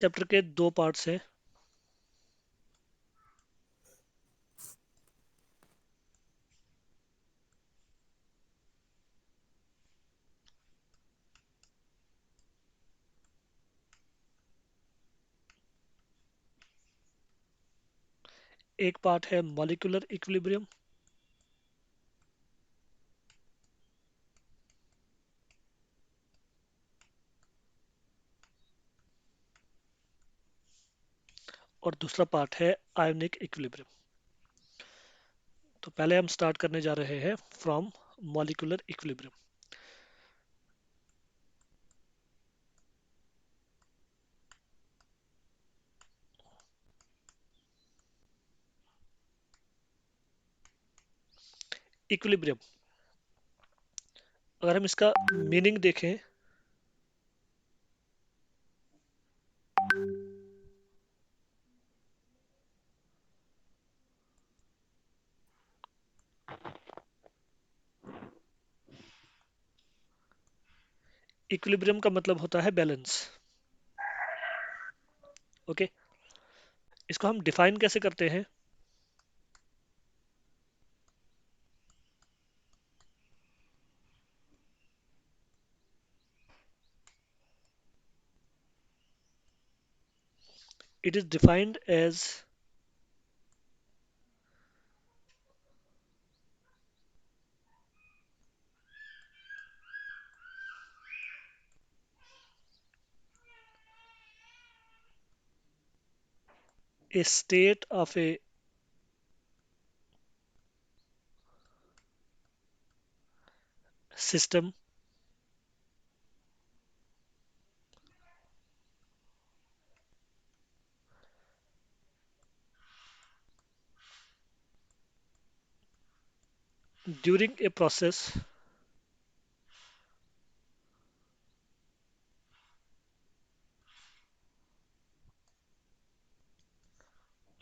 Chapter के दो parts हैं। एक पार्ट है मॉलिक्यूलर इक्विलिब्रियम और दूसरा पार्ट है आयोनिक इक्विलिब्रियम। तो पहले हम स्टार्ट करने जा रहे हैं फ्रॉम मॉलिक्यूलर इक्विलिब्रियम। इक्विलिब्रियम, अगर हम इसका मीनिंग देखें इक्विलिब्रियम का मतलब होता है बैलेंस। ओके, इसको हम डिफाइन कैसे करते हैं? It is defined as a state of a system during a process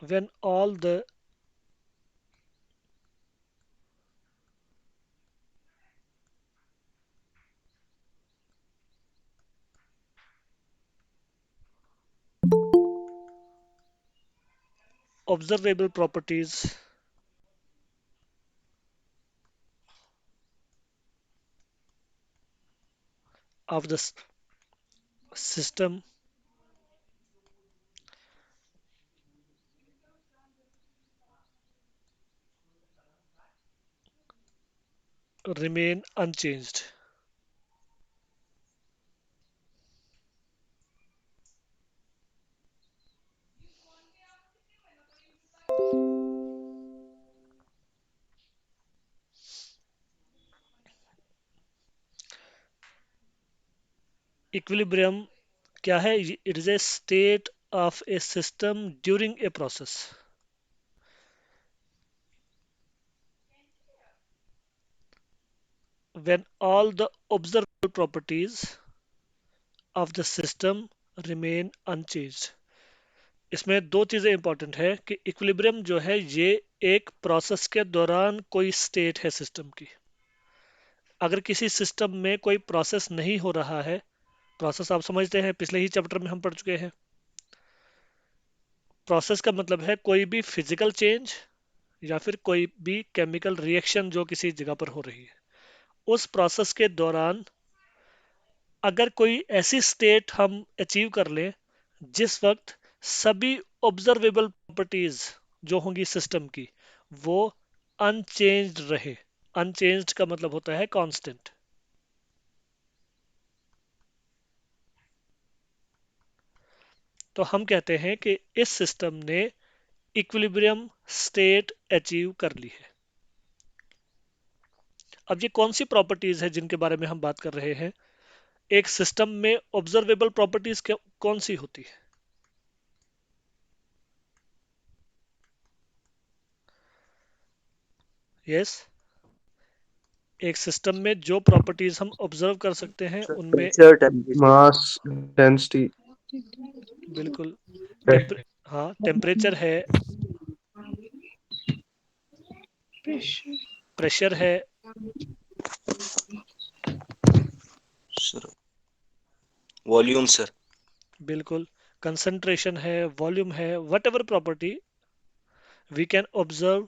when all the observable properties of the system remain unchanged. Equilibrium क्या है? It is a state of A system during a process when all the observable properties of the system remain unchanged. इसमें दो चीजें important है कि equilibrium जो है ये एक प्रोसेस के दौरान कोई स्टेट है सिस्टम की। अगर किसी सिस्टम में कोई प्रोसेस नहीं हो रहा है, प्रोसेस आप समझते हैं, पिछले ही चैप्टर में हम पढ़ चुके हैं। प्रोसेस का मतलब है कोई भी फिजिकल चेंज या फिर कोई भी केमिकल रिएक्शन जो किसी जगह पर हो रही है। उस प्रोसेस के दौरान अगर कोई ऐसी स्टेट हम अचीव कर लें जिस वक्त सभी ऑब्जर्वेबल प्रॉपर्टीज जो होंगी सिस्टम की वो अनचेंज्ड रहे। अनचेंज्ड का मतलब होता है कांस्टेंट। तो हम कहते हैं कि इस सिस्टम ने इक्विलिब्रियम स्टेट अचीव कर ली है। अब ये कौन सी प्रॉपर्टीज है जिनके बारे में हम बात कर रहे हैं? एक सिस्टम में ऑब्जर्वेबल प्रॉपर्टीज कौन सी होती है? यस, एक सिस्टम में जो प्रॉपर्टीज हम ऑब्जर्व कर सकते हैं उनमें टेम्परेचर, मास, डेंसिटी। बिल्कुल हाँ, टेम्परेचर है, प्रेशर है, सर वॉल्यूम सर। बिल्कुल कंसंट्रेशन है, वॉल्यूम है, whatever property we can observe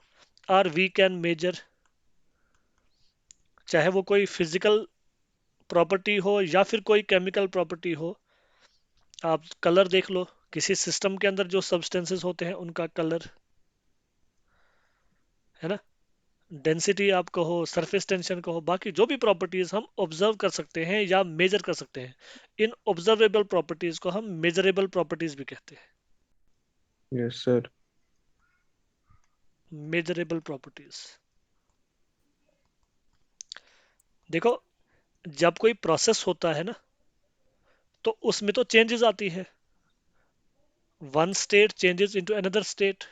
और वी कैन मेजर, चाहे वो कोई फिजिकल प्रॉपर्टी हो या फिर कोई केमिकल प्रॉपर्टी हो। आप कलर देख लो, किसी सिस्टम के अंदर जो सब्सटेंसेस होते हैं उनका कलर, है ना। डेंसिटी आप कहो, सरफेस टेंशन कहो, बाकी जो भी प्रॉपर्टीज हम ऑब्जर्व कर सकते हैं या मेजर कर सकते हैं, इन ऑब्जर्वेबल प्रॉपर्टीज को हम मेजरेबल प्रॉपर्टीज भी कहते हैं। Yes, sir. मेजरेबल प्रॉपर्टीज, देखो, जब कोई प्रोसेस होता है ना, तो उसमें तो चेंजेस आती है। One state changes into another state,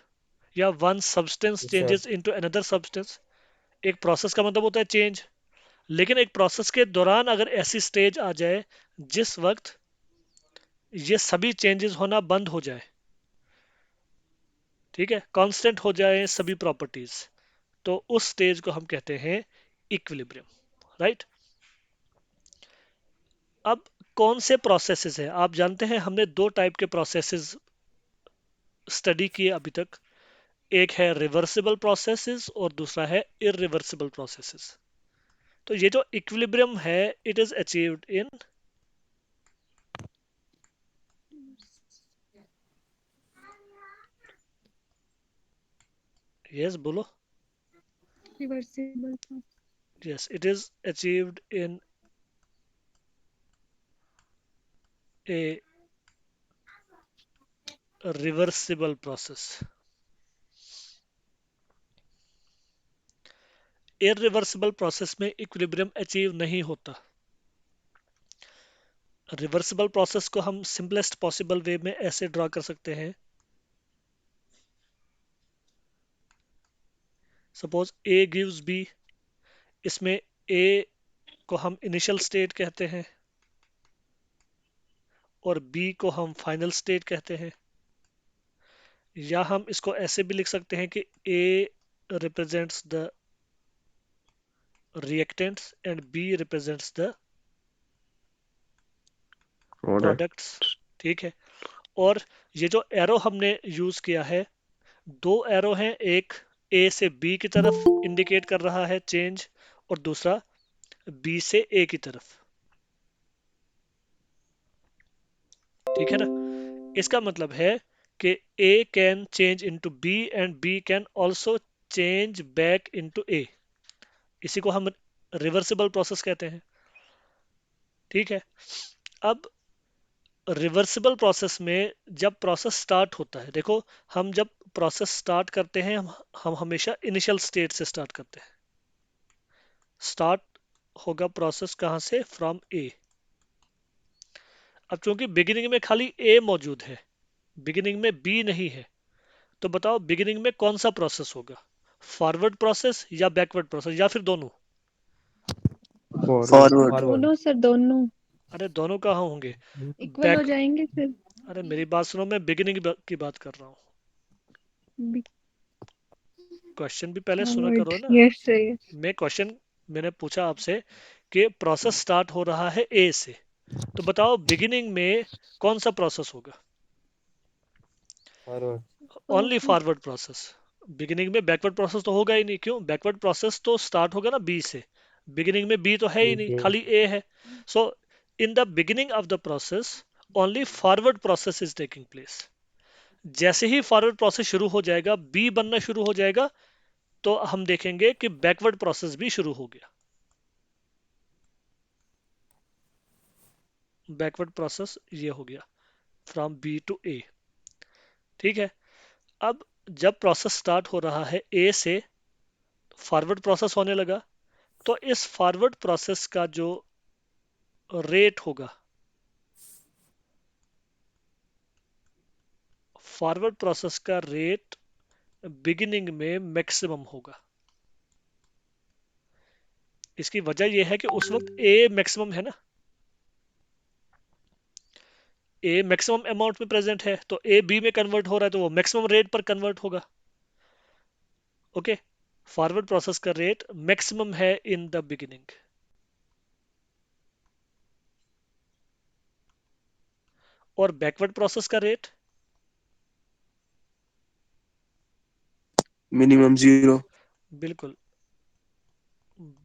या one substance Yes, sir. Changes into another substance. एक प्रोसेस का मतलब होता है चेंज। लेकिन एक प्रोसेस के दौरान अगर ऐसी स्टेज आ जाए जिस वक्त ये सभी चेंजेस होना बंद हो जाए, ठीक है, कांस्टेंट हो जाए सभी प्रॉपर्टीज, तो उस स्टेज को हम कहते हैं इक्विलिब्रियम, राइट। अब कौन से प्रोसेसेस है, आप जानते हैं हमने दो टाइप के प्रोसेसेस स्टडी किए अभी तक। एक है रिवर्सिबल प्रोसेसेस और दूसरा है इरिवर्सिबल प्रोसेसेस। तो ये जो इक्विलिब्रियम है, it is achieved in, yes बोलो, reversible yes, it is achieved in a reversible process. Irreversible process में इक्विलिब्रियम अचीव नहीं होता। रिवर्सिबल प्रोसेस को हम सिंपलेस्ट पॉसिबल वे में ऐसे ड्रॉ कर सकते हैं, सपोज ए गिव्स बी, इसमें ए को हम इनिशियल स्टेट कहते हैं और बी को हम फाइनल स्टेट कहते हैं। या हम इसको ऐसे भी लिख सकते हैं कि A represents the reactants and B represents the Product. Products, ठीक है। और ये जो एरो हमने यूज किया है, दो एरो हैं, एक ए से बी की तरफ इंडिकेट कर रहा है चेंज, और दूसरा बी से ए की तरफ, ठीक है ना। इसका मतलब है कि A can change into B and B can also change back into A. इसी को हम रिवर्सिबल प्रोसेस कहते हैं, ठीक है। अब रिवर्सिबल प्रोसेस में जब प्रोसेस स्टार्ट होता है, देखो, हम जब प्रोसेस स्टार्ट करते हैं, हम हमेशा इनिशियल स्टेट से स्टार्ट करते हैं। स्टार्ट होगा प्रोसेस कहाँ से, फ्रॉम ए। अब चूंकि बिगिनिंग में खाली ए मौजूद है, बिगिनिंग में बी नहीं है, तो बताओ बिगिनिंग में कौन सा प्रोसेस होगा, फॉरवर्ड प्रोसेस या बैकवर्ड प्रोसेस या फिर दोनों। Forward. फॉरवर्ड। दोनों सर, दोनों अरे दोनों कहाँ होंगे, इक्वल हो बैक, जाएंगे फिर। अरे मेरी बात सुनो, मैं बिगिनिंग की बात कर रहा हूँ। क्वेश्चन भी पहले सुना फॉरवर्ड, करो ना। Yes sir yes. मैं क्वेश्चन मैंने पूछा आपसे कि प्रोसेस स्टार्ट हो रहा है ए से, तो बताओ बिगिनिंग में कौन सा प्रोसेस होगा, Forward. Only forward process. Beginning में बैकवर्ड प्रोसेस तो होगा ही नहीं, क्यों, बैकवर्ड प्रोसेस तो स्टार्ट होगा ना बी से, बिगिनिंग में बी तो है ही नहीं, Mhm. खाली ए है। So in the beginning of the process only forward process is taking place. जैसे ही फॉरवर्ड प्रोसेस शुरू हो जाएगा, बी बनना शुरू हो जाएगा, तो हम देखेंगे कि बैकवर्ड प्रोसेस भी शुरू हो गया। बैकवर्ड प्रोसेस ये हो गया, फ्रॉम बी टू ए, ठीक है। अब जब प्रोसेस स्टार्ट हो रहा है ए से, फॉरवर्ड प्रोसेस होने लगा, तो इस फॉरवर्ड प्रोसेस का जो रेट होगा, फॉरवर्ड प्रोसेस का रेट बिगिनिंग में मैक्सिमम होगा। इसकी वजह यह है कि उस वक्त ए मैक्सिमम है ना, ए मैक्सिमम अमाउंट में प्रेजेंट है, तो ए बी में कन्वर्ट हो रहा है, तो वो मैक्सिमम रेट पर कन्वर्ट होगा। ओके, फॉरवर्ड प्रोसेस का रेट मैक्सिमम है इन द बिगिनिंग। और बैकवर्ड प्रोसेस का रेट? मिनिमम 0। बिल्कुल।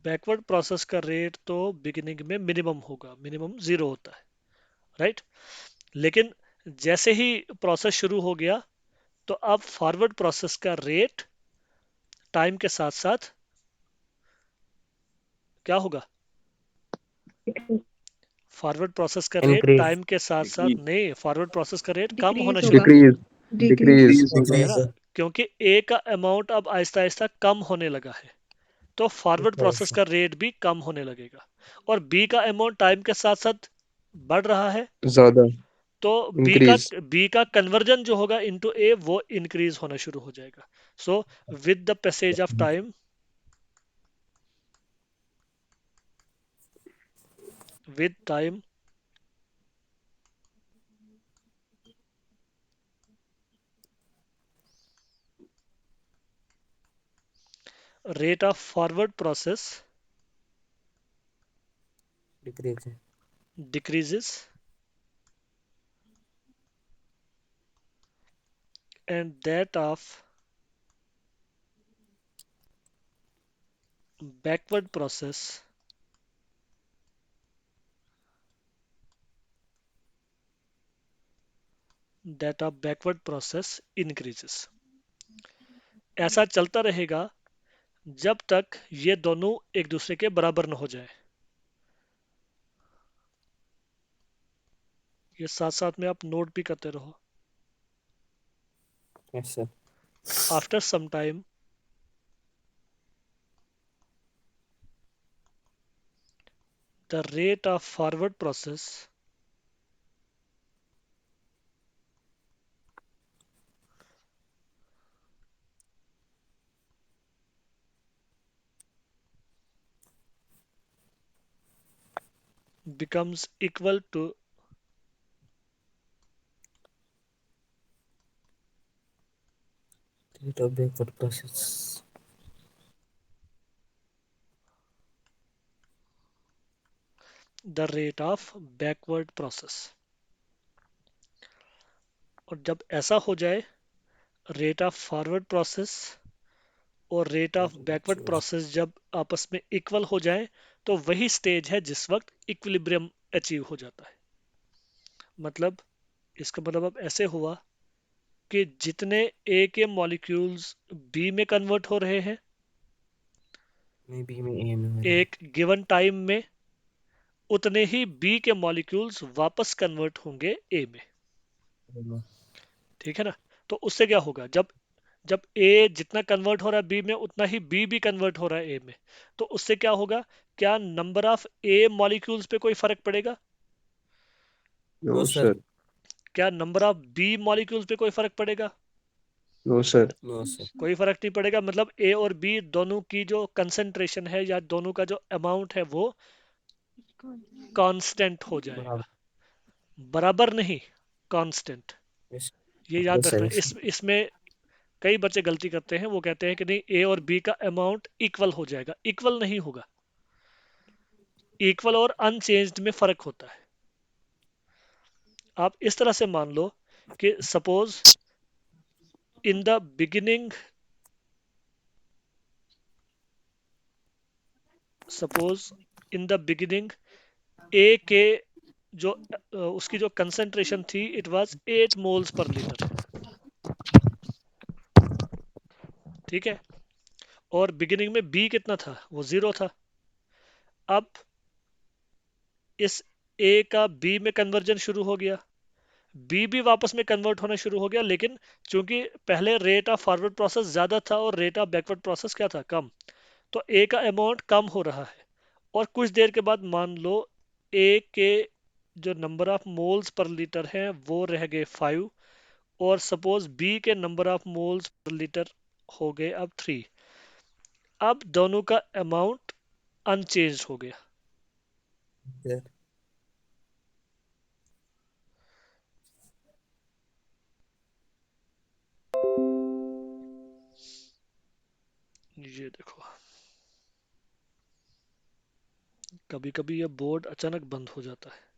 बैकवर्ड प्रोसेस का रेट तो बिगिनिंग में मिनिमम होगा, मिनिमम 0 होता है, राइट। लेकिन जैसे ही प्रोसेस शुरू हो गया तो अब फॉरवर्ड प्रोसेस का रेट टाइम के साथ साथ क्या होगा? फॉरवर्ड प्रोसेस का रेट इंक्रीज। टाइम के साथ साथ नहीं, फॉरवर्ड प्रोसेस का रेट कम होना डिक्रीज शुरू होगा। हो डिक्रीज डिक्रीज डिक्रीज है ना, क्योंकि ए का अमाउंट अब आहिस्ता आहिस्ता कम होने लगा है, तो फॉरवर्ड प्रोसेस का रेट भी कम होने लगेगा। और बी का अमाउंट टाइम के साथ साथ बढ़ रहा है, ज्यादा तो इंक्रीज। बी का कन्वर्जन जो होगा इनटू ए वो इंक्रीज होना शुरू हो जाएगा। So with the passage of time, with time rate of forward process decrease. decreases and that of backward process increases। ऐसा चलता रहेगा जब तक ये दोनों एक दूसरे के बराबर न हो जाए। ये साथ साथ में आप नोट भी करते रहो। Yes sir. After some time the rate of forward process becomes equal to rate of backward process. the rate of backward process। और जब ऐसा हो जाए, रेट ऑफ फॉरवर्ड प्रोसेस और रेट ऑफ बैकवर्ड प्रोसेस जब आपस में इक्वल हो जाए, तो वही स्टेज है जिस वक्त इक्विलिब्रियम अचीव हो जाता है। मतलब इसका मतलब अब ऐसे हुआ कि जितने ए के मॉलिक्यूल्स बी में कन्वर्ट हो रहे हैं मे बी में ए में हो रहा एक गिवन टाइम में, उतने ही बी के मॉलिक्यूल्स वापस कन्वर्ट होंगे ए में। है। ठीक है ना। तो उससे क्या होगा, जब जब ए जितना कन्वर्ट हो रहा है बी में, उतना ही बी भी कन्वर्ट हो रहा है ए में। तो उससे क्या होगा, क्या नंबर ऑफ ए मॉलिक्यूल्स पे कोई फर्क पड़ेगा? No no sir. सर। क्या नंबर ऑफ बी मॉलिक्यूल्स पे कोई फर्क पड़ेगा? No sir. No sir. कोई फर्क नहीं पड़ेगा। मतलब ए और बी दोनों की जो कंसंट्रेशन है या दोनों का जो अमाउंट है वो कांस्टेंट हो बराबर। जाएगा। बराबर नहीं, कांस्टेंट। यस। ये याद यस सर। रखना। यस इसमें कई बच्चे गलती करते हैं, वो कहते हैं कि नहीं ए और बी का अमाउंट इक्वल हो जाएगा। इक्वल नहीं होगा। इक्वल और अनचेंज्ड में फर्क होता है। आप इस तरह से मान लो कि in the beginning suppose in the beginning A के जो उसकी जो कंसंट्रेशन थी it was 8 moles per litre. ठीक है। और बिगिनिंग में बी कितना था, वो 0 था। अब इस ए का बी में कन्वर्जन शुरू हो गया, बी भी वापस में कन्वर्ट होना शुरू हो गया, लेकिन चूंकि पहले रेट ऑफ फॉरवर्ड प्रोसेस ज्यादा था और रेट ऑफ बैकवर्ड प्रोसेस क्या था, कम। तो ए का अमाउंट कम हो रहा है। और कुछ देर के बाद मान लो ए के जो number of moles per litre हैं वो रह गए 5, और सपोज बी के number of moles per litre हो गए अब 3। अब दोनों का अमाउंट अनचेंज हो गया। सर। ये देखो, कभी कभी ये बोर्ड अचानक बंद हो जाता है।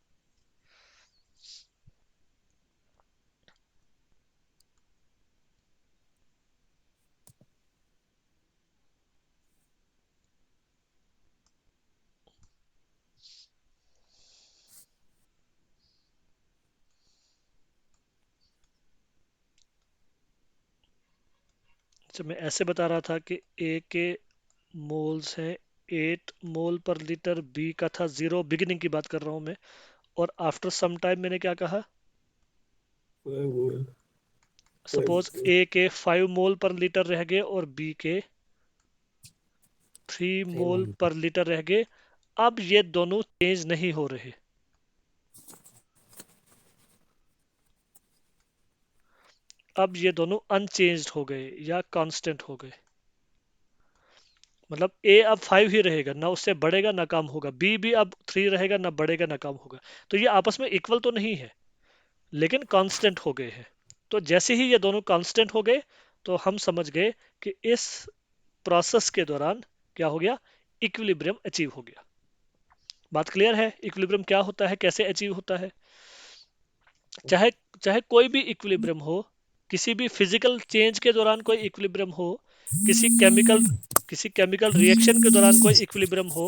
जब मैं ऐसे बता रहा था कि ए के मोल्स हैं 8 मोल पर लीटर, बी का था 0, बिगिनिंग की बात कर रहा हूं मैं, और आफ्टर सम टाइम मैंने क्या कहा, सपोज ए के 5 मोल पर लीटर रह गए और बी के 3 मोल पर लीटर रह गए। अब ये दोनों चेंज नहीं हो रहे, अब ये दोनों अनचेंज्ड हो गए या कांस्टेंट हो गए। मतलब ए अब 5 ही रहेगा, ना उससे बढ़ेगा ना कम होगा, बी भी अब 3 रहेगा, ना बढ़ेगा ना कम होगा। तो ये आपस में इक्वल तो नहीं है, लेकिन कांस्टेंट हो गए हैं। तो जैसे ही ये दोनों कांस्टेंट हो गए, तो हम समझ गए कि इस प्रोसेस के दौरान क्या हो गया, इक्विलिब्रियम अचीव हो गया। बात क्लियर है, इक्विलिब्रियम क्या होता है, कैसे अचीव होता है। चाहे चाहे कोई भी इक्विलिब्रियम हो, किसी भी फिजिकल चेंज के दौरान कोई इक्विलिब्रियम हो, किसी केमिकल किसी केमिकल रिएक्शन के दौरान कोई इक्विलिब्रियम हो,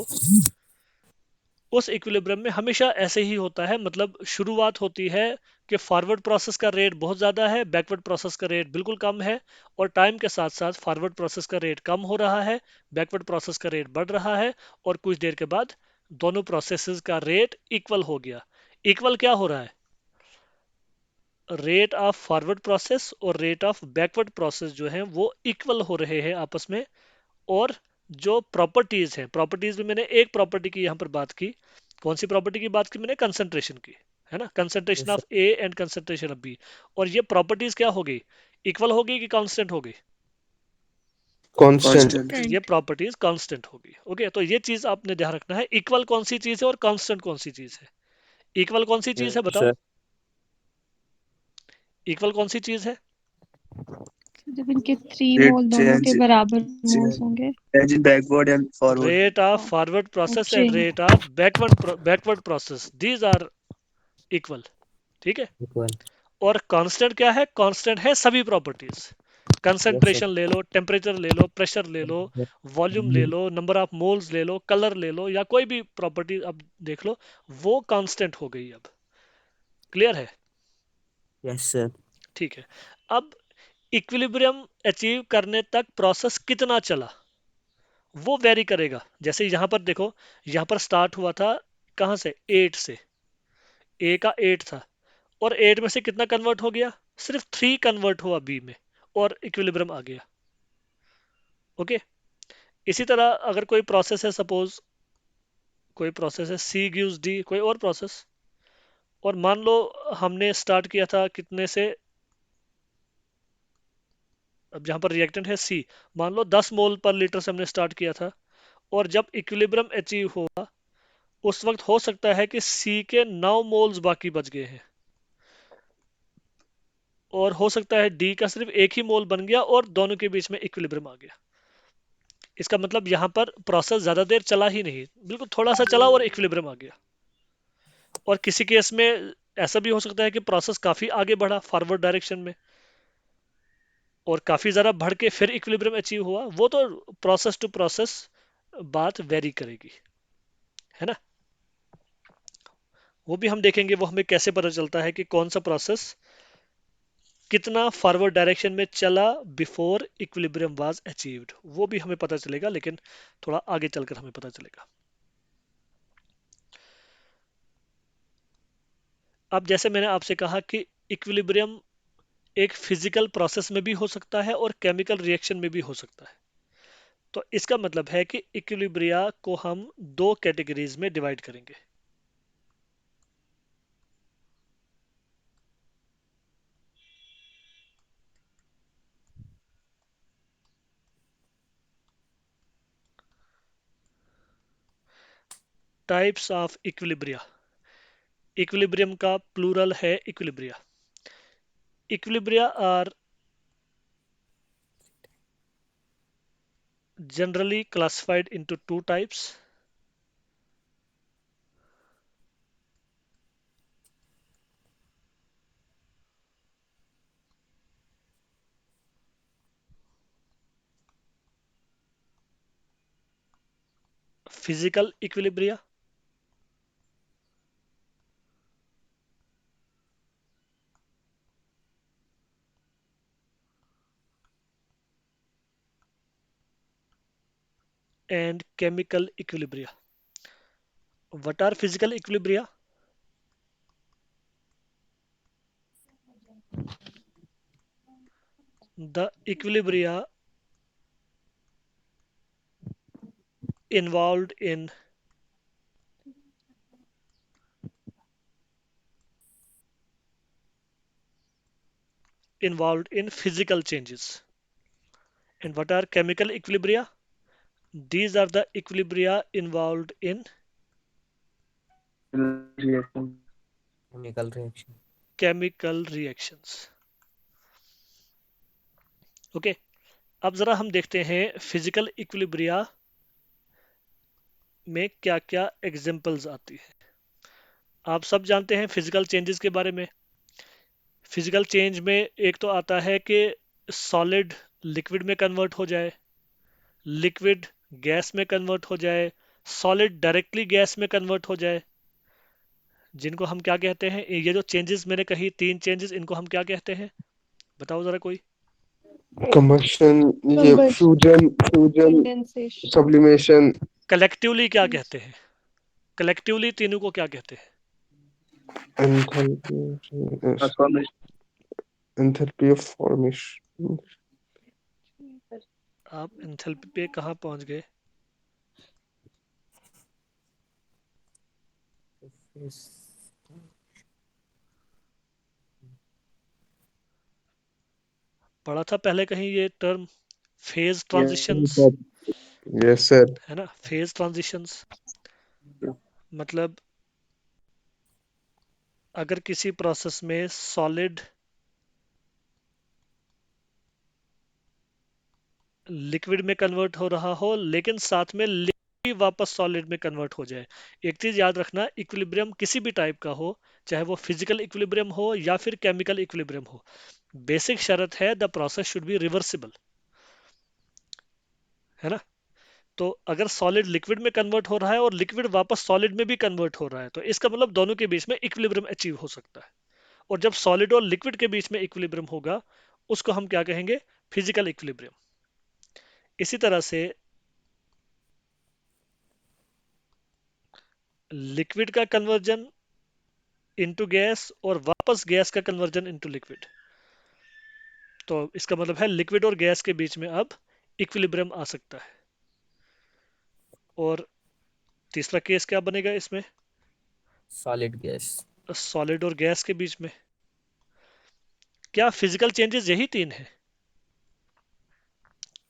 उस इक्विलिब्रियम में हमेशा ऐसे ही होता है। मतलब शुरुआत होती है कि फॉरवर्ड प्रोसेस का रेट बहुत ज़्यादा है, बैकवर्ड प्रोसेस का रेट बिल्कुल कम है, और टाइम के साथ साथ फॉरवर्ड प्रोसेस का रेट कम हो रहा है, बैकवर्ड प्रोसेस का रेट बढ़ रहा है, और कुछ देर के बाद दोनों प्रोसेसेस का रेट इक्वल हो गया। इक्वल क्या हो रहा है, रेट ऑफ फॉरवर्ड प्रोसेस और रेट ऑफ बैकवर्ड प्रोसेस जो है वो इक्वल हो रहे हैं आपस में। और जो प्रॉपर्टीज हैं, प्रॉपर्टीज में मैंने एक प्रॉपर्टी की यहाँ पर बात की, कौन सी प्रॉपर्टी की बात की मैंने, कंसंट्रेशन की, है ना, concentration of A and concentration of B. और ये प्रॉपर्टीज क्या हो गई, इक्वल हो गई कि कांस्टेंट हो गई, कांस्टेंट। ये constant, प्रॉपर्टीज कांस्टेंट हो गई। ओके, तो ये चीज आपने ध्यान रखना है, इक्वल कौन सी चीज है और कांस्टेंट कौन सी चीज है। इक्वल कौन सी चीज है यस बताओ, सर। इक्वल कौन सी चीज है, जब इनके 3 रेट मोल दोनों के चेंज बराबर मोल्स होंगे, change in backward and forward. Rate of forward process and change, rate of backward process, these are equal. ठीक है। इक्वल। और कांस्टेंट क्या है, कांस्टेंट है सभी प्रॉपर्टीज, यस सर। कंसंट्रेशन ले लो, टेम्परेचर ले लो, प्रेशर ले लो, वॉल्यूम ले लो, नंबर ऑफ मोल्स ले लो, कलर ले लो, या कोई भी प्रॉपर्टी अब देख लो, वो कांस्टेंट हो गई अब। क्लियर है। Yes sir. ठीक है। अब इक्विलिब्रियम अचीव करने तक प्रोसेस कितना चला, वो वेरी करेगा। जैसे यहाँ पर देखो, यहाँ पर स्टार्ट हुआ था कहाँ से, 8 से, ए का 8 था, और 8 में से कितना कन्वर्ट हो गया, सिर्फ 3 कन्वर्ट हुआ बी में, और इक्विलिब्रियम आ गया। ओके। इसी तरह अगर कोई प्रोसेस है, सपोज कोई प्रोसेस है सी गिव्स डी, कोई और प्रोसेस, और मान लो हमने स्टार्ट किया था कितने से, अब जहां पर रिएक्टेंट है सी, मान लो 10 मोल पर लीटर से हमने स्टार्ट किया था, और जब इक्विलिब्रियम अचीव हुआ, उस वक्त हो सकता है कि सी के 9 मोल्स बाकी बच गए हैं, और हो सकता है डी का सिर्फ एक ही मोल बन गया और दोनों के बीच में इक्विलिब्रियम आ गया। इसका मतलब यहां पर प्रोसेस ज्यादा देर चला ही नहीं, बिल्कुल थोड़ा सा चला और इक्विलिब्रियम आ गया। और किसी केस में ऐसा भी हो सकता है कि प्रोसेस काफी आगे बढ़ा फॉरवर्ड डायरेक्शन में, और काफी ज्यादा बढ़ के फिर इक्विलिब्रियम अचीव हुआ। वो तो प्रोसेस टू प्रोसेस बात वेरी करेगी, है ना। वो भी हम देखेंगे, वो हमें कैसे पता चलता है कि कौन सा प्रोसेस कितना फॉरवर्ड डायरेक्शन में चला बिफोर इक्विलिब्रियम वाज अचीव्ड, वो भी हमें पता चलेगा, लेकिन थोड़ा आगे चलकर हमें पता चलेगा। अब जैसे मैंने आपसे कहा कि इक्विलिब्रियम एक फिजिकल प्रोसेस में भी हो सकता है और केमिकल रिएक्शन में भी हो सकता है। तो इसका मतलब है कि इक्विलिब्रिया को हम दो कैटेगरीज में डिवाइड करेंगे। टाइप्स ऑफ इक्विलिब्रिया, इक्विलिब्रियम का प्लूरल है equilibria. Equilibria are generally classified into two types. Physical equilibria, and chemical equilibria. What are physical equilibria? The equilibria involved in physical changes. And what are chemical equilibria? These are the equilibria involved in reaction. Chemical reaction. chemical reactions. Okay, अब जरा हम देखते हैं physical equilibria में क्या क्या examples आती है। आप सब जानते हैं फिजिकल चेंजेस के बारे में। फिजिकल चेंज में एक तो आता है कि सॉलिड लिक्विड में कन्वर्ट हो जाए, लिक्विड गैस में कन्वर्ट हो जाए, सॉलिड डायरेक्टली गैस में कन्वर्ट हो जाए, जिनको हम क्या कहते हैं? ये जो चेंजेस मैंने कही, 3 चेंजेस, इनको हम क्या कहते हैं? बताओ जरा कोई। कंबशन, ये Combustion. Fusion, Condensation. Sublimation, collectively क्या कहते हैं? कलेक्टिवली तीनों को क्या कहते हैं? Transformation. Enthalpy of formation. आप एंथैल्पी पे कहाँ पहुंच गए? पढ़ा था पहले कहीं ये term, phase transitions, yes sir. है ना? फेज ट्रांजिशंस मतलब अगर किसी प्रोसेस में सॉलिड लिक्विड में कन्वर्ट हो रहा हो, लेकिन साथ में लिक्विड भी वापस सॉलिड में कन्वर्ट हो जाए। एक चीज याद रखना, इक्विलिब्रियम किसी भी टाइप का हो, चाहे वो फिजिकल इक्विलिब्रियम हो या फिर केमिकल इक्विलिब्रियम हो, बेसिक शर्त है the process should be reversible, है ना? तो अगर सॉलिड लिक्विड में कन्वर्ट हो रहा है और लिक्विड वापस सॉलिड में भी कन्वर्ट हो रहा है, तो इसका मतलब दोनों के बीच में इक्विलिब्रियम अचीव हो सकता है। और जब सॉलिड और लिक्विड के बीच में इक्विलिब्रियम होगा, उसको हम क्या कहेंगे? Physical equilibrium. इसी तरह से लिक्विड का कन्वर्जन इनटू गैस और वापस गैस का कन्वर्जन इनटू लिक्विड, तो इसका मतलब है लिक्विड और गैस के बीच में अब इक्विलिब्रियम आ सकता है। और तीसरा केस क्या बनेगा इसमें? Solid gas. सॉलिड और गैस के बीच में। क्या फिजिकल चेंजेस यही 3 है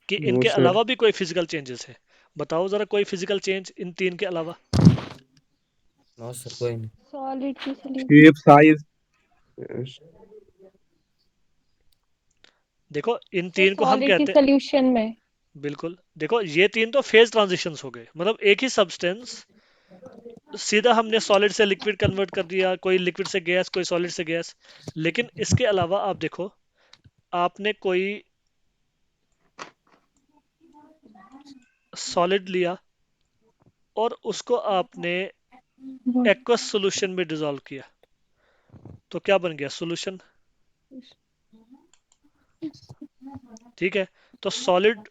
कि नो इनके सर। अलावा भी कोई फिजिकल चेंजेस है? बताओ जरा कोई फिजिकल चेंज इन 3 के अलावा। नो सर, कोई नहीं। Solid की solution. Shape, size. देखो इन तो 3 को हम solid की कहते हैं, solution में. बिल्कुल देखो ये 3 तो फेज ट्रांजिशंस हो गए, मतलब एक ही सब्सटेंस सीधा हमने सॉलिड से लिक्विड कन्वर्ट कर दिया, कोई लिक्विड से गैस, कोई सॉलिड से गैस। लेकिन इसके अलावा आप देखो, आपने कोई सॉलिड लिया और उसको आपने What? एक्वस सॉल्यूशन में डिसॉल्व किया, तो क्या बन गया? सॉल्यूशन। ठीक है, तो सॉलिड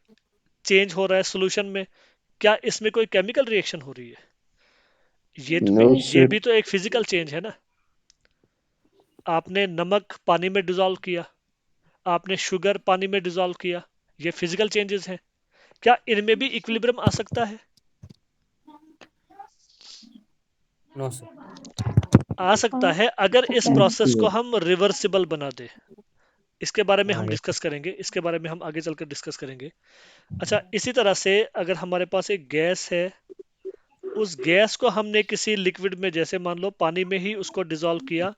चेंज हो रहा है सॉल्यूशन में, क्या इसमें कोई केमिकल रिएक्शन हो रही है? नो ये सर। भी तो एक फिजिकल चेंज है ना। आपने नमक पानी में डिसॉल्व किया, आपने शुगर पानी में डिसॉल्व किया, ये फिजिकल चेंजेस हैं। क्या इनमें भी इक्विलिब्रियम आ सकता है? No sir. आ सकता है अगर इस सकता है. प्रोसेस को हम रिवर्सिबल बना दे। इसके बारे में हाँ हम ये डिस्कस करेंगे, इसके बारे में हम आगे चलकर डिस्कस करेंगे। अच्छा, इसी तरह से अगर हमारे पास एक गैस है, उस गैस को हमने किसी लिक्विड में, जैसे मान लो पानी में ही उसको डिसॉल्व किया,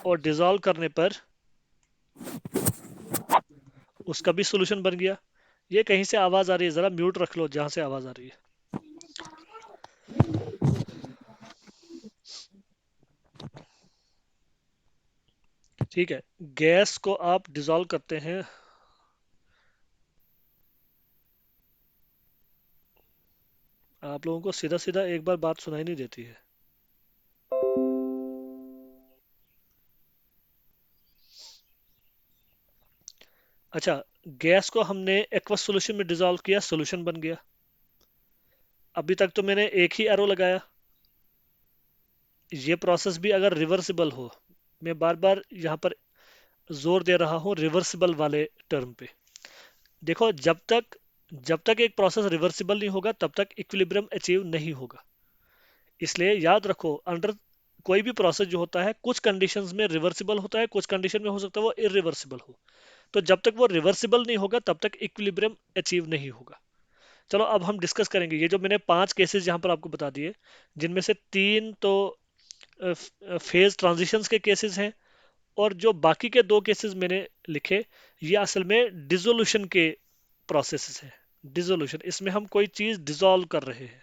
और डिसॉल्व करने पर उसका भी सॉल्यूशन बन गया। ये कहीं से आवाज आ रही है, जरा म्यूट रख लो जहां से आवाज आ रही है। ठीक है, गैस को आप डिसॉल्व करते हैं, आप लोगों को सीधा सीधा एक बार बात सुनाई नहीं देती है। अच्छा, गैस को हमने एक्वस सॉल्यूशन में डिसॉल्व किया, सॉल्यूशन बन गया। अभी तक तो मैंने एक ही एरो लगाया। ये प्रोसेस भी अगर रिवर्सिबल हो, मैं बार बार यहाँ पर जोर दे रहा हूँ रिवर्सिबल वाले टर्म पे। देखो, जब तक एक प्रोसेस रिवर्सिबल नहीं होगा तब तक इक्विलिब्रियम अचीव नहीं होगा। इसलिए याद रखो, अंडर कोई भी प्रोसेस जो होता है कुछ कंडीशंस में रिवर्सिबल होता है, कुछ कंडीशन में हो सकता है वो इरिवर्सिबल हो। तो जब तक वो रिवर्सिबल नहीं होगा तब तक इक्विलिब्रियम अचीव नहीं होगा। चलो अब हम डिस्कस करेंगे ये जो मैंने 5 केसेस यहाँ पर आपको बता दिए, जिनमें से 3 तो फेज ट्रांजिशंस के केसेस हैं, और जो बाकी के 2 केसेस मैंने लिखे, ये असल में डिसोल्यूशन के प्रोसेसेस हैं। डिसोल्यूशन, इसमें हम कोई चीज डिसॉल्व कर रहे हैं,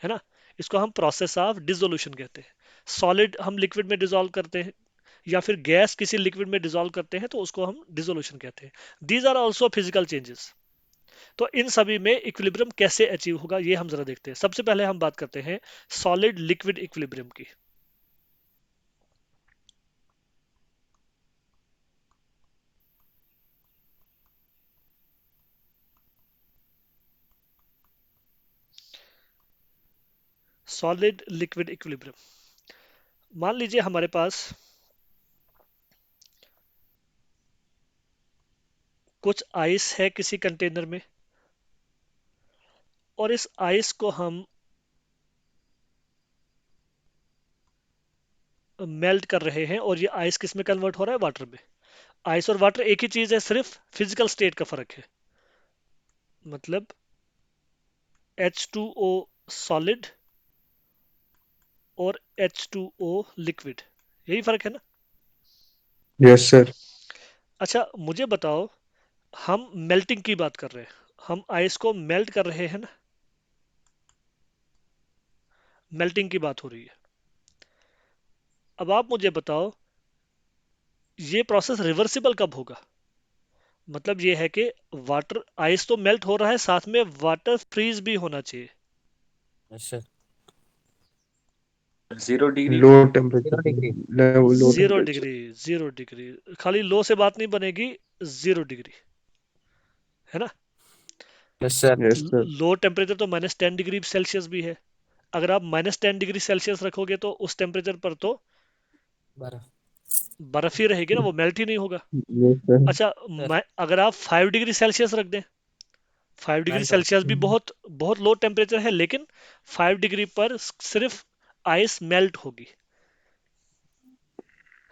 है ना। इसको हम प्रोसेस ऑफ डिसोल्यूशन कहते हैं। सॉलिड हम लिक्विड में डिसॉल्व करते हैं, या फिर गैस किसी लिक्विड में डिसॉल्व करते हैं, तो उसको हम डिसोल्यूशन कहते हैं। These are also physical changes. तो इन सभी में इक्विलिब्रियम कैसे अचीव होगा ये हम जरा देखते हैं। सबसे पहले हम बात करते हैं सॉलिड लिक्विड इक्विलिब्रियम की। सॉलिड लिक्विड इक्विलिब्रियम, मान लीजिए हमारे पास कुछ आइस है किसी कंटेनर में, और इस आइस को हम मेल्ट कर रहे हैं, और ये आइस किस में कन्वर्ट हो रहा है? वाटर में। आइस और वाटर एक ही चीज है, सिर्फ फिजिकल स्टेट का फर्क है। मतलब H2O सॉलिड और H2O लिक्विड, यही फर्क है ना। Yes, sir. अच्छा मुझे बताओ, हम मेल्टिंग की बात कर रहे हैं, हम आइस को मेल्ट कर रहे हैं ना, मेल्टिंग की बात हो रही है। अब आप मुझे बताओ, ये प्रोसेस रिवर्सिबल कब होगा? मतलब ये है कि वाटर, आइस तो मेल्ट हो रहा है, साथ में वाटर फ्रीज भी होना चाहिए। Yes sir. 0 degree. Low temperature. 0 degree. Low zero temperature. Degree 0 degree, खाली लो से बात नहीं बनेगी, 0 डिग्री, है ना। Yes sir. Yes, sir. Low temperature तो -10 डिग्री सेल्सियस भी है। अगर आप -10 डिग्री सेल्सियस रखोगे तो उस टेम्परेचर पर तो 12। बर्फ ही रहेगी ना, वो मेल्ट ही नहीं होगा। Yes, sir. अच्छा, सर अगर आप 5 डिग्री सेल्सियस रख दें, 5 डिग्री मेल्ट हो। सेल्सियस भी बहुत बहुत लो टेम्परेचर है, लेकिन 5 डिग्री पर सिर्फ आइस मेल्ट होगी,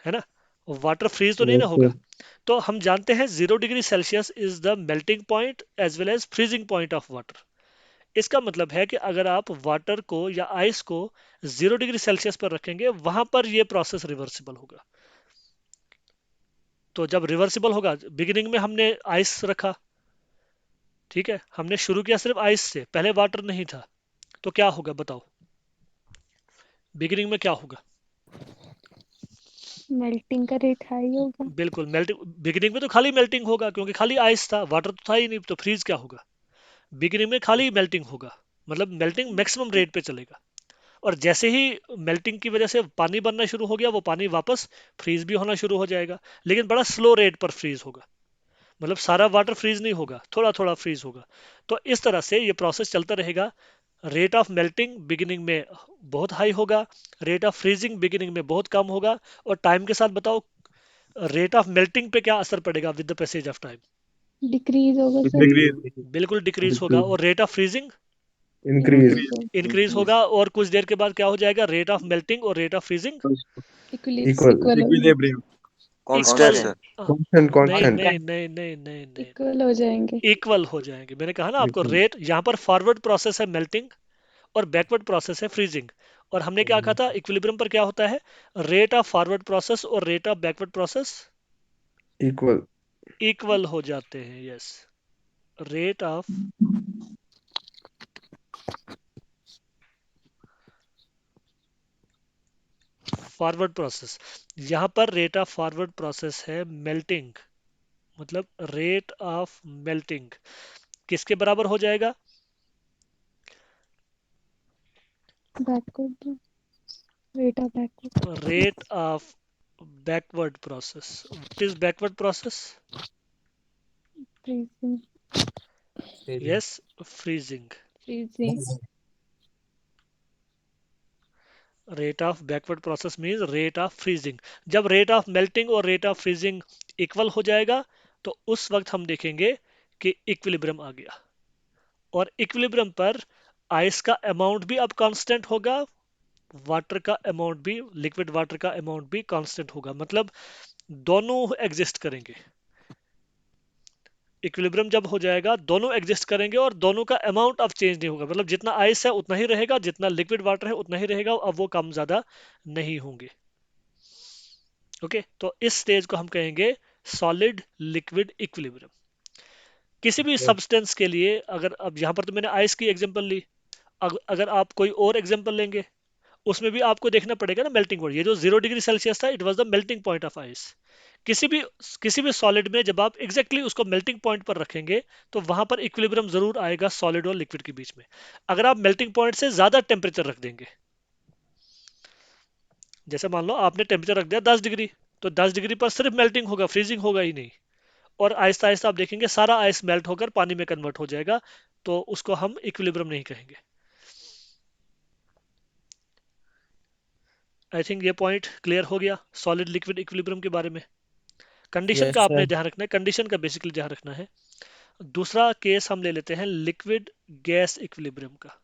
है ना, वाटर फ्रीज तो नहीं Yes, ना sir. होगा। तो हम जानते हैं 0 degree Celsius is the melting point as well as freezing point of water. इसका मतलब है कि अगर आप वाटर को या आइस को 0 डिग्री सेल्सियस पर रखेंगे, वहां पर यह प्रोसेस रिवर्सिबल होगा। तो जब रिवर्सिबल होगा, बिगिनिंग में हमने आइस रखा, ठीक है, हमने शुरू किया सिर्फ आइस से, पहले वाटर नहीं था, तो क्या होगा बताओ, बिगिनिंग में क्या होगा? मेल्टिंग का रेट हाई होगा। बिल्कुल मेल्टिंग, बिगिनिंग में तो खाली मेल्टिंग होगा, क्योंकि खाली आइस था, वाटर तो था ही नहीं, तो फ्रीज क्या होगा? बिगिनिंग में खाली मेल्टिंग होगा, मतलब मेल्टिंग मैक्सिमम रेट पे चलेगा। और जैसे ही मेल्टिंग की वजह से पानी बनना शुरू हो गया, वो पानी वापस फ्रीज भी होना शुरू हो जाएगा, लेकिन बड़ा स्लो रेट पर फ्रीज होगा। मतलब सारा वाटर फ्रीज नहीं होगा, थोड़ा थोड़ा फ्रीज होगा। तो इस तरह से ये प्रोसेस चलता रहेगा। रेट ऑफ मेल्टिंग बिगिनिंग में बहुत हाई होगा, रेट ऑफ फ्रीजिंग बिगिनिंग में बहुत कम होगा। और टाइम के साथ बताओ, रेट ऑफ मेल्टिंग पे क्या असर पड़ेगा with the passage of time? Decrease होगा सर। डिग्री। बिल्कुल डिक्रीज होगा। Decrease. और rate of freezing Increase. Increase होगा। और कुछ देर के बाद क्या हो जाएगा? रेट ऑफ मेल्टिंग और rate of freezing Equal. Equal equilibrium. Equal. Constant. Constant. नहीं Constant. नहीं नहीं नहीं नहीं नहीं, इक्वल हो जाएंगे। इक्वल हो जाएंगे। मैंने कहा ना आपको, Equal. रेट यहाँ पर फॉरवर्ड प्रोसेस है मेल्टिंग, और बैकवर्ड प्रोसेस है फ्रीजिंग। और हमने क्या कहा था, इक्विलिब्रियम पर क्या होता है? रेट ऑफ फॉरवर्ड प्रोसेस और rate of backward process Equal. Equal हो जाते हैं। Yes, rate of forward process, यहाँ पर रेट ऑफ फॉरवर्ड प्रोसेस है मेल्टिंग, मतलब रेट ऑफ मेल्टिंग किसके बराबर हो जाएगा? Backward rate of backward. Rate of Backward process. What is backward process? Freezing. Yes, freezing. Freezing. Rate of backward process means rate of freezing. जब rate of melting और rate of freezing equal हो जाएगा तो उस वक्त हम देखेंगे कि इक्विलिब्रियम आ गया, और इक्विलिब्रियम पर आइस का अमाउंट भी अब कांस्टेंट होगा, वाटर का अमाउंट भी, लिक्विड वाटर का अमाउंट भी कांस्टेंट होगा, मतलब दोनों एग्जिस्ट करेंगे। इक्विलिब्रियम जब हो जाएगा दोनों एग्जिस्ट करेंगे और दोनों का अमाउंट अब चेंज नहीं होगा, मतलब जितना आइस है उतना ही रहेगा, जितना लिक्विड वाटर है उतना ही रहेगा, अब वो कम ज्यादा नहीं होंगे। ओके, तो इस स्टेज को हम कहेंगे सॉलिड लिक्विड इक्विलिब्रियम। किसी भी सब्सटेंस के लिए, अगर अब यहां पर तो मैंने आइस की एग्जांपल ली, अगर आप कोई और एग्जांपल लेंगे उसमें भी आपको देखना पड़ेगा ना मेल्टिंग पॉइंट। ये जो 0 डिग्री सेल्सियस था, it was the melting point of ice. किसी भी सॉलिड में जब आप एग्जैक्टली उसको मेल्टिंग पॉइंट पर रखेंगे तो वहां पर इक्विलिब्रियम जरूर आएगा सॉलिड और लिक्विड के बीच में। अगर आप मेल्टिंग पॉइंट से ज्यादा टेम्परेचर रख देंगे, जैसे मान लो आपने टेम्परेचर रख दिया 10 डिग्री, तो 10 डिग्री पर सिर्फ मेल्टिंग होगा, फ्रीजिंग होगा ही नहीं, और आहिस्ता आहिस्ता आप देखेंगे सारा आइस मेल्ट होकर पानी में कन्वर्ट हो जाएगा, तो उसको हम इक्विलिब्रियम नहीं कहेंगे। आई थिंक ये पॉइंट क्लियर हो गया सॉलिड लिक्विड इक्विलिब्रियम के बारे में। कंडीशन यस का आपने सर। ध्यान रखना है, कंडीशन का बेसिकली ध्यान रखना है। दूसरा केस हम ले लेते हैं लिक्विड गैस इक्विलिब्रियम का।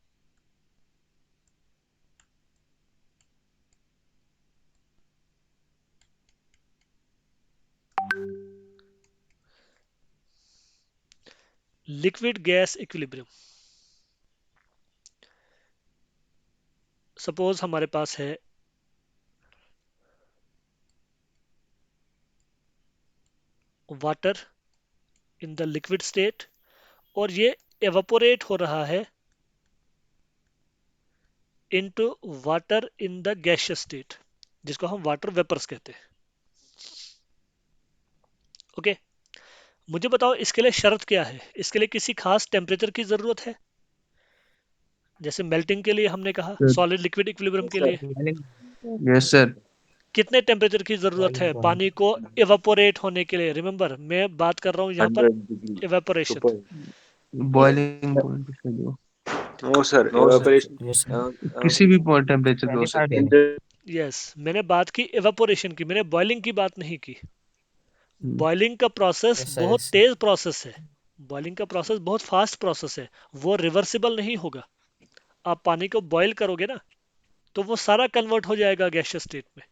लिक्विड गैस इक्विलिब्रियम, सपोज हमारे पास है water in the liquid state और ये एवापोरेट हो रहा है into water in the gaseous state, जिसको हम वाटर वेपर्स कहते हैं। ओके, मुझे बताओ इसके लिए शर्त क्या है, इसके लिए किसी खास टेम्परेचर की जरूरत है? जैसे मेल्टिंग के लिए हमने कहा, Sir. सॉलिड लिक्विड इक्विलिब्रियम के लिए Yes, sir. कितने टेम्परेचर की जरूरत है पानी को इवापोरेट होने के लिए? रिमेंबर, मैं बात कर रहा हूं यहाँ पर 100 degree. Evaporation. Super. Boiling point पे दो। No sir, evaporation. Yes sir. किसी भी टेम्परेचर पे हो सकता है। 25 यस, मैंने बात की इवेपोरेशन की, मैंने बॉइलिंग की बात नहीं की। बॉइलिंग का प्रोसेस Yes, sir, बहुत yes, sir. तेज प्रोसेस है, बॉइलिंग का प्रोसेस बहुत फास्ट प्रोसेस है, वो रिवर्सिबल नहीं होगा। आप पानी को बॉईल करोगे ना तो वो सारा कन्वर्ट हो जाएगा गैसियस स्टेट में,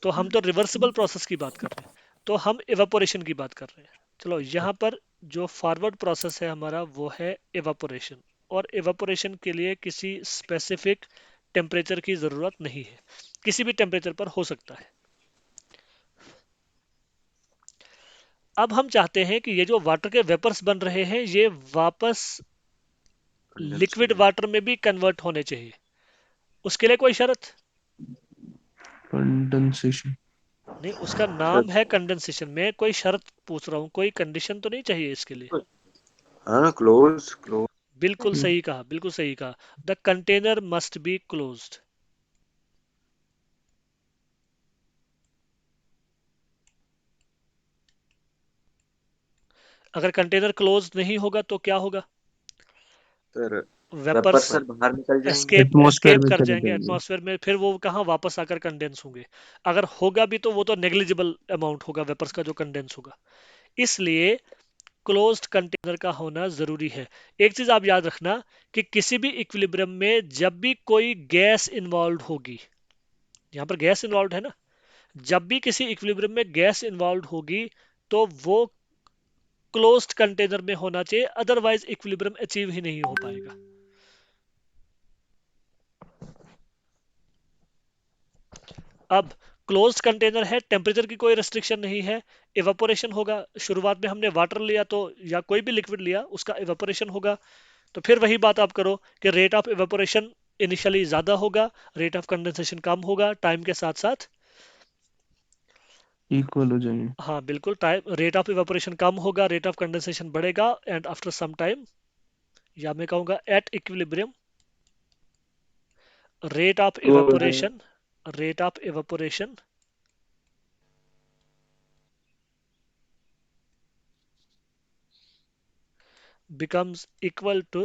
तो हम तो रिवर्सिबल प्रोसेस की बात कर रहे हैं, तो हम इवेपोरेशन की बात कर रहे हैं। चलो, यहाँ पर जो फॉरवर्ड प्रोसेस है हमारा वो है इवेपोरेशन, और इवेपोरेशन के लिए किसी स्पेसिफिक टेम्परेचर की जरूरत नहीं है, किसी भी टेम्परेचर पर हो सकता है। अब हम चाहते हैं कि ये जो वाटर के वेपर्स बन रहे हैं ये वापस लिक्विड वाटर में भी कन्वर्ट होने चाहिए, उसके लिए कोई शर्त कंडेंसेशन। नहीं, उसका नाम है कंडेंसेशन। मैं कोई शर्त पूछ रहा हूँ, कोई कंडीशन तो नहीं चाहिए इसके लिए। हाँ, close. बिल्कुल सही कहा, बिल्कुल सही कहा। The container must be closed. अगर कंटेनर क्लोज नहीं होगा तो क्या होगा? Sir, वेपर्स sir बाहर निकल जाएंगे. एस्केप Atmosphere में कर चले जाएंगे जाएंगे। एटमॉस्फेयर में, फिर वो कहाँ वापस आकर कंडेंस होंगे? अगर होगा भी तो वो तो नेग्लिजिबल अमाउंट होगा वेपर्स का जो कंडेंस होगा, इसलिए क्लोज्ड कंटेनर का होना जरूरी है। एक चीज आप याद रखना कि किसी भी इक्विलिब्रियम में जब भी कोई गैस इन्वॉल्व होगी, यहाँ पर गैस इन्वॉल्व है ना, जब भी किसी इक्विलिब्रियम में गैस इन्वॉल्व होगी तो वो क्लोज्ड कंटेनर में होना चाहिए, अदरवाइज इक्विलिब्रियम अचीव ही नहीं हो पाएगा। अब क्लोज्ड कंटेनर है, टेम्परेचर की कोई रेस्ट्रिक्शन नहीं है, इवेपोरेशन होगा। शुरुआत में हमने वाटर लिया तो, या कोई भी लिक्विड लिया, उसका इवेपोरेशन होगा, तो फिर वही बात आप करो कि रेट ऑफ इवेपोरेशन इनिशियली ज्यादा होगा, रेट ऑफ कंडेंसेशन कम होगा, टाइम के साथ साथ इक्वल हो जाएंगे। हाँ बिल्कुल, टाइम रेट ऑफ इवेपोरेशन कम होगा, रेट ऑफ कंडेंसेशन बढ़ेगा, एंड आफ्टर सम टाइम, या मैं कहूंगा at equilibrium, rate of evaporation becomes equal to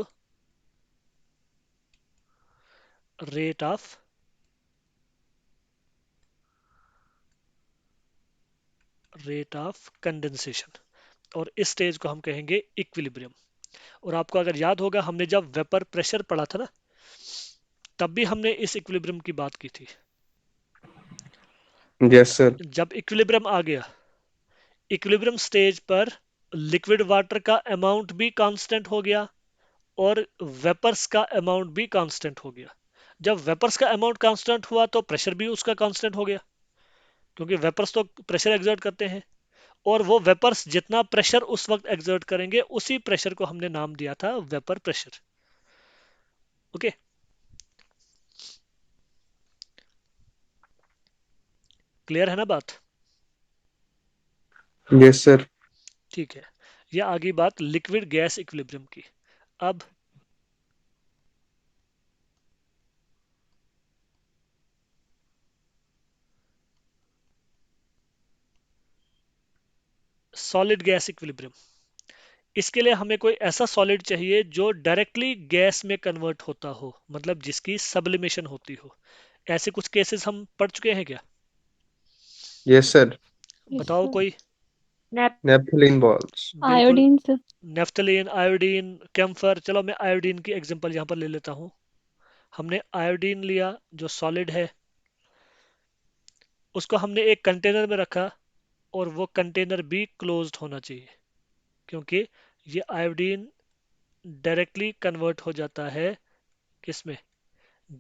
rate of condensation, और इस स्टेज को हम कहेंगे इक्विलिब्रियम। और आपको अगर याद होगा, हमने जब वेपर प्रेशर पढ़ा था ना, तब भी हमने इस इक्विलिब्रियम की बात की थी। Yes sir. जब इक्विलिब्रियम आ गया, इक्विलिब्रियम स्टेज पर लिक्विड वाटर का अमाउंट भी कांस्टेंट हो गया और वेपर्स का अमाउंट भी कांस्टेंट हो गया। जब वेपर्स का अमाउंट कांस्टेंट हुआ तो प्रेशर भी उसका कांस्टेंट हो गया, क्योंकि वेपर्स तो प्रेशर एक्सर्ट करते हैं, और वो वेपर्स जितना प्रेशर उस वक्त एक्सर्ट करेंगे, उसी प्रेशर को हमने नाम दिया था वेपर प्रेशर। ओके, क्लियर है ना बात? Yes sir. ठीक है, ये आ गई बात लिक्विड गैस इक्विलिब्रियम की। अब सॉलिड गैस इक्विलिब्रियम, इसके लिए हमें कोई ऐसा सॉलिड चाहिए जो डायरेक्टली गैस में कन्वर्ट होता हो, मतलब जिसकी सब्लिमेशन होती हो। ऐसे कुछ केसेस हम पढ़ चुके हैं क्या? Yes sir. Yes, बताओ sir. कोई। Naphthalene balls. बिल्कुल, iodine sir. Naphthalene, iodine, camphor. चलो मैं आयोडीन की एग्जांपल यहाँ पर ले लेता हूँ। हमने आयोडीन लिया जो सॉलिड है, उसको हमने एक कंटेनर में रखा, और वो कंटेनर भी क्लोज्ड होना चाहिए, क्योंकि ये आयोडीन डायरेक्टली कन्वर्ट हो जाता है किसमें?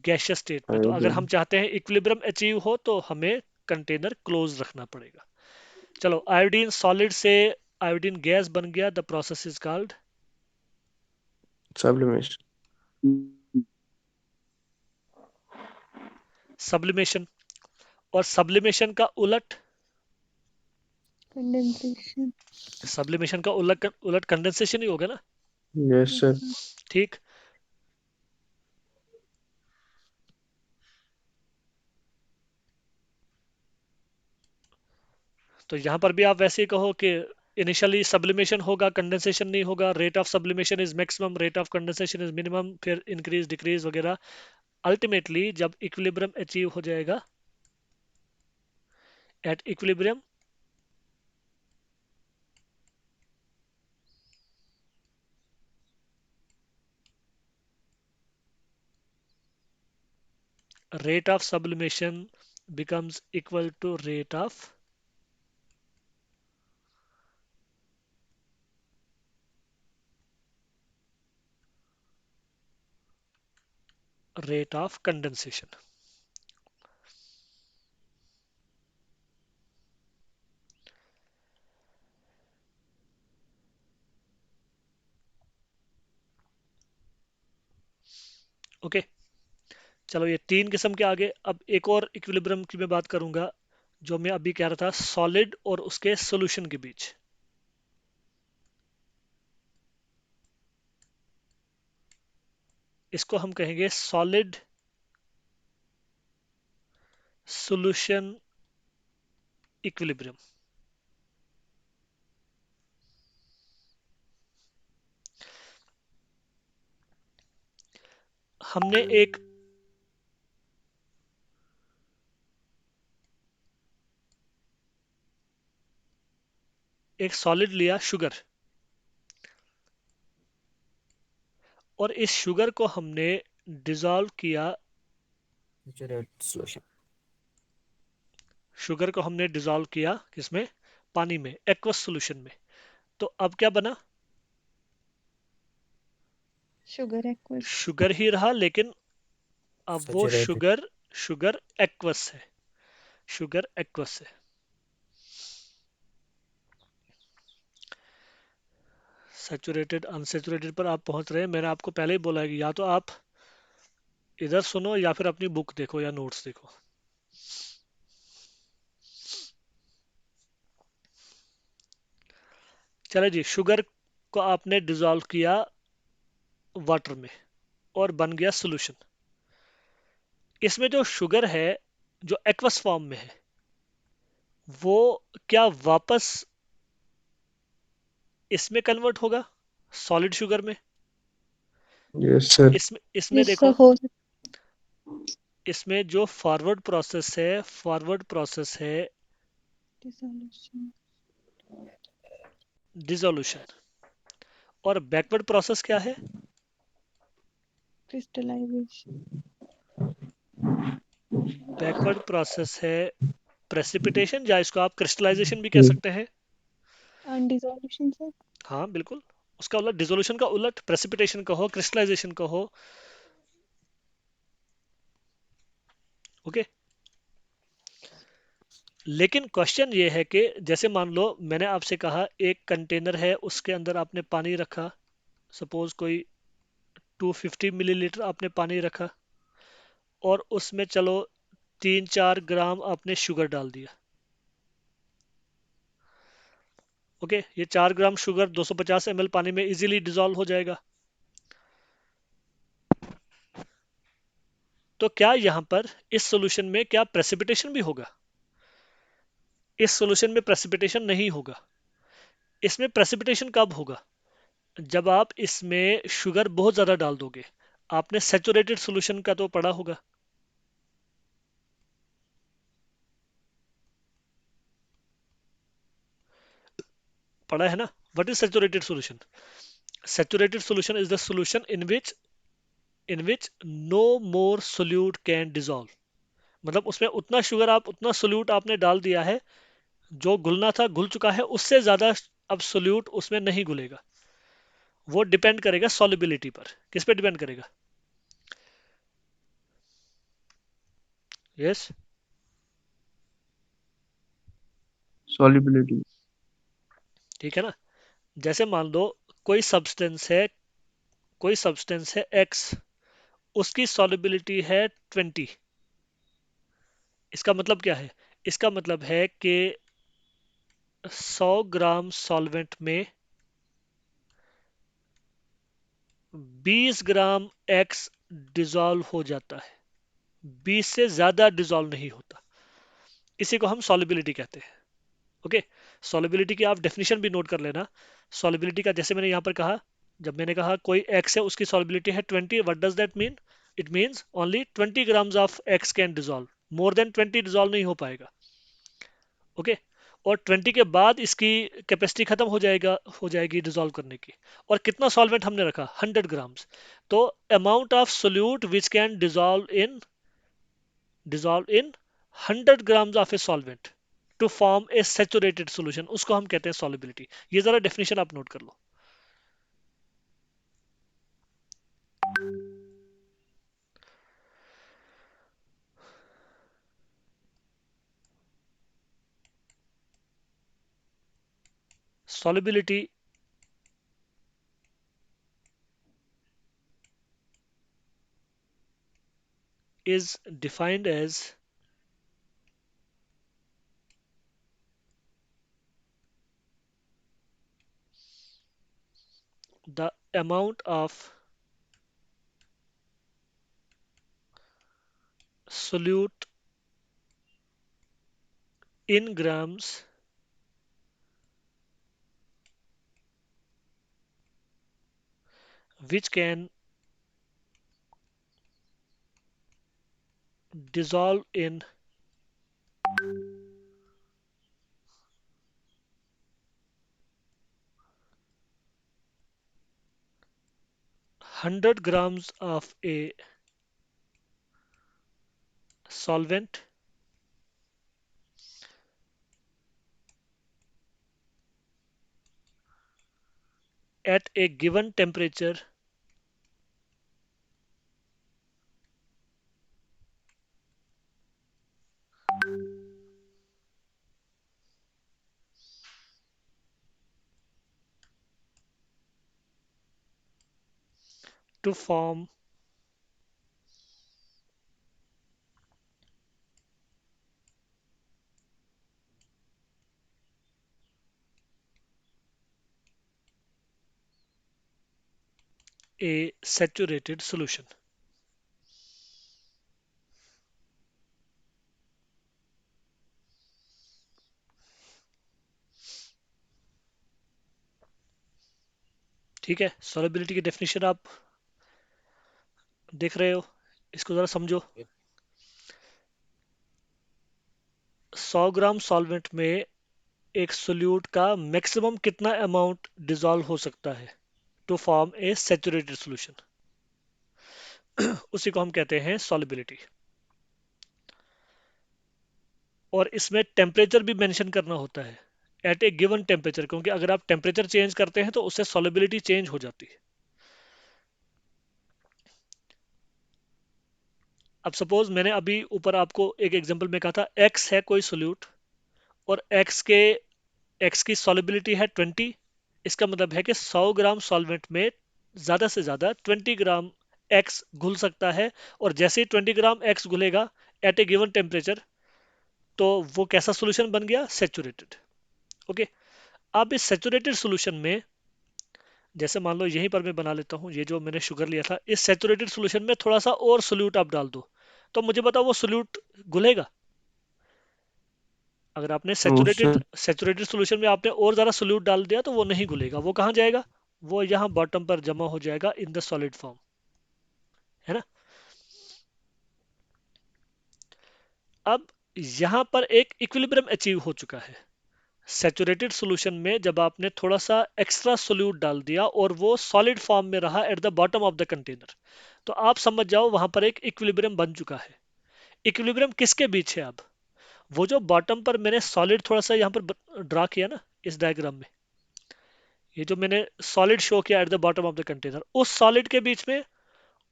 गैसियस स्टेट में। तो अगर हम चाहते हैं इक्विलिब्रियम अचीव हो तो हमें कंटेनर क्लोज रखना पड़ेगा। चलो, आयोडीन सॉलिड से आयोडीन गैस बन गया, the process is called sublimation. Sublimation. और सब्लिमेशन का उलट, कंडेंसेशन। सब्लिमेशन का उलट उलट कंडेंसेशन ही होगा ना? Yes Yes, sir. sir. ठीक। तो यहां पर भी आप वैसे ही कहो कि इनिशियली सब्लिमेशन होगा, कंडेंसेशन नहीं होगा, rate of sublimation is maximum, rate of condensation is minimum, फिर इंक्रीज डिक्रीज वगैरह। अल्टीमेटली जब इक्विलिब्रियम अचीव हो जाएगा, at equilibrium rate of sublimation becomes equal to rate of condensation. Okay, चलो ये तीन किस्म के आगे। अब एक और इक्विलिब्रियम की मैं बात करूंगा, जो मैं अभी कह रहा था, सॉलिड और उसके सॉल्यूशन के बीच। इसको हम कहेंगे सॉलिड सॉल्यूशन इक्विलिब्रियम। हमने एक सॉलिड लिया, शुगर, और इस शुगर को हमने डिसॉल्व किया, Saturated solution. शुगर को हमने डिसॉल्व किया किसमें? पानी में, एक्वस सॉल्यूशन में। तो अब क्या बना? Sugar aqueous. शुगर ही रहा, लेकिन अब वो Saturated. शुगर एक्वस है, शुगर एक्वस है। सैचुरेटेड अनसैचुरेटेड पर आप पहुंच रहे हैं। मैंने आपको पहले ही बोला है कि या तो आप इधर सुनो या फिर अपनी बुक देखो या नोट्स देखो। चले जी, शुगर को आपने डिसॉल्व किया वाटर में और बन गया सॉल्यूशन। इसमें जो शुगर है, जो एक्वस फॉर्म में है, वो क्या वापस इसमें कन्वर्ट होगा? सॉलिड शुगर में। Yes, sir. इसमें जिससे देखो, हो इसमें जो फॉरवर्ड प्रोसेस है डिसोल्यूशन डिसोल्यूशन, और बैकवर्ड प्रोसेस क्या है? क्रिस्टलाइजेशन बैकवर्ड प्रोसेस है प्रेसिपिटेशन, या इसको आप क्रिस्टलाइजेशन भी कह Hmm. सकते हैं। And dissolution sir. हाँ बिल्कुल, उसका उलट, डिसोल्यूशन का उलट प्रेसिपिटेशन कहो, क्रिस्टलाइजेशन कहो। ओके। लेकिन क्वेश्चन ये है कि जैसे मान लो मैंने आपसे कहा एक कंटेनर है, उसके अंदर आपने पानी रखा, सपोज कोई 250 मिलीलीटर आपने पानी रखा, और उसमें चलो 3-4 ग्राम आपने शुगर डाल दिया। ओके, ये 4 ग्राम शुगर 250 ml पानी में इजीली डिजोल्व हो जाएगा। तो क्या यहाँ पर इस सॉल्यूशन में क्या प्रेसिपिटेशन भी होगा? इस सॉल्यूशन में प्रेसिपिटेशन नहीं होगा। इसमें प्रेसिपिटेशन कब होगा? जब आप इसमें शुगर बहुत ज्यादा डाल दोगे। आपने सैचुरेटेड सॉल्यूशन का तो पढ़ा होगा। पढ़ा है ना? What is saturated solution? Saturated solution is the solution in which no more solute can dissolve. मतलब उसमें उतना शुगर, आप उतना सोल्यूट आपने डाल दिया है, जो घुलना था घुल चुका है, उससे ज्यादा अब सोल्यूट उसमें नहीं घुलेगा। वो डिपेंड करेगा सॉलिबिलिटी पर। किस पे डिपेंड करेगा? यस। Solubility. ठीक है ना? जैसे मान लो कोई सब्सटेंस है, एक्स, उसकी सॉलिबिलिटी है 20। इसका मतलब क्या है? इसका मतलब है कि 100 ग्राम सॉल्वेंट में 20 ग्राम एक्स डिसॉल्व हो जाता है, 20 से ज्यादा डिसॉल्व नहीं होता। इसी को हम सॉलिबिलिटी कहते हैं। ओके। सॉलिबिलिटी की आप डेफिनेशन भी नोट कर लेना। सॉलिबिलिटी का जैसे मैंने यहाँ पर कहा, जब मैंने कहा कोई एक्स है उसकी सॉलिबिलिटी है 20, what does that mean? It means only 20 grams of x can dissolve, more than 20 dissolve नहीं हो पाएगा। ओके। और 20 के बाद इसकी कैपेसिटी खत्म हो जाएगी डिसॉल्व करने की। और कितना सॉल्वेंट हमने रखा? 100 ग्राम्स। तो amount of solute which can dissolve in 100 grams of a solvent to form a saturated solution, उसको हम कहते हैं solubility। ये जरा डेफिनेशन आप नोट कर लो। solubility is defined as the amount of solute in grams which can dissolve in 100 grams of a solvent at a given temperature to form a saturated solution। ठीक है, सॉलिबिलिटी की definition आप देख रहे हो, इसको जरा समझो। 100 ग्राम सॉल्वेंट में एक सोल्यूट का मैक्सिमम कितना अमाउंट डिसॉल्व हो सकता है to form a saturated solution, उसी को हम कहते हैं सॉलिबिलिटी। और इसमें टेम्परेचर भी मेंशन करना होता है, एट ए गिवन टेम्परेचर, क्योंकि अगर आप टेम्परेचर चेंज करते हैं तो उससे सॉलिबिलिटी चेंज हो जाती है। अब सपोज मैंने अभी ऊपर आपको एक एग्जांपल में कहा था एक्स है कोई सोल्यूट, और एक्स की सॉलिबिलिटी है 20। इसका मतलब है कि 100 ग्राम सॉल्वेंट में ज्यादा से ज्यादा 20 ग्राम एक्स घुल सकता है, और जैसे ही 20 ग्राम एक्स घुलेगा एट ए गिवन टेम्परेचर, तो वो कैसा सोल्यूशन बन गया, सेचुरेटेड। ओके, अब इस सेचुरेटेड सोल्यूशन में, जैसे मान लो यहीं पर मैं बना लेता हूँ, ये जो मैंने शुगर लिया था, इस सेचुरेटेड सोल्यूशन में थोड़ा सा और सोल्यूट आप डाल दो, तो मुझे बताओ वो सोल्यूट घुलेगा? अगर आपने No, saturated sir. Saturated solution में आपने और ज़्यादा सोल्यूट डाल दिया तो वो नहीं घुलेगा। वो कहाँ जाएगा? वो यहाँ बॉटम पर जमा हो जाएगा इन द सॉलिड फॉर्म, है ना। अब यहाँ पर एक इक्विलिब्रियम अचीव हो चुका है। सेचुरेटेड सॉल्यूशन में जब आपने थोड़ा सा एक्स्ट्रा सोल्यूट डाल दिया और वो सॉलिड फॉर्म में रहा at the bottom of the container, तो आप समझ जाओ वहां पर एक इक्विलिब्रियम बन चुका है। इक्विलिब्रियम किसके बीच है? अब वो जो बॉटम पर मैंने सॉलिड थोड़ा सा यहाँ पर ड्रा किया ना इस डायग्राम में, ये जो मैंने सॉलिड शो किया at the bottom of the container, उस सॉलिड के बीच में